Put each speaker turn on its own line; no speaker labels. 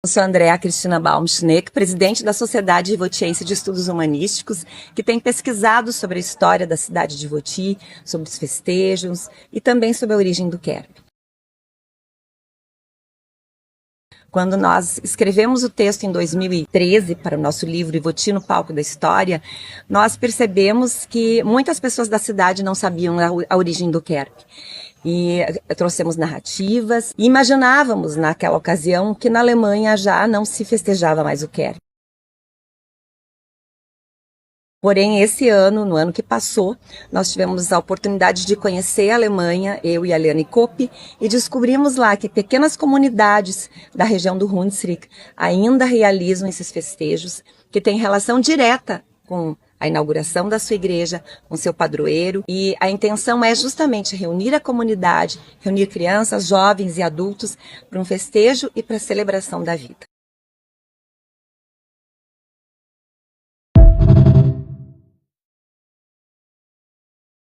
Eu sou Andréa Cristina Baumschneck, presidente da Sociedade Rivotiense de Estudos Humanísticos, que tem pesquisado sobre a história da cidade de Rivoti, sobre os festejos e também sobre a origem do Kerb. Quando nós escrevemos o texto em 2013 para o nosso livro Rivoti no Palco da História, nós percebemos que muitas pessoas da cidade não sabiam a origem do Kerb. E trouxemos narrativas e imaginávamos naquela ocasião que na Alemanha já não se festejava mais o Kerb. Porém, esse ano, no ano que passou, nós tivemos a oportunidade de conhecer a Alemanha, eu e a Liane Kopp, e descobrimos lá que pequenas comunidades da região do Hunsrück ainda realizam esses festejos, que têm relação direta com a inauguração da sua igreja, com seu padroeiro, e a intenção é justamente reunir a comunidade, reunir crianças, jovens e adultos para um festejo e para a celebração da vida.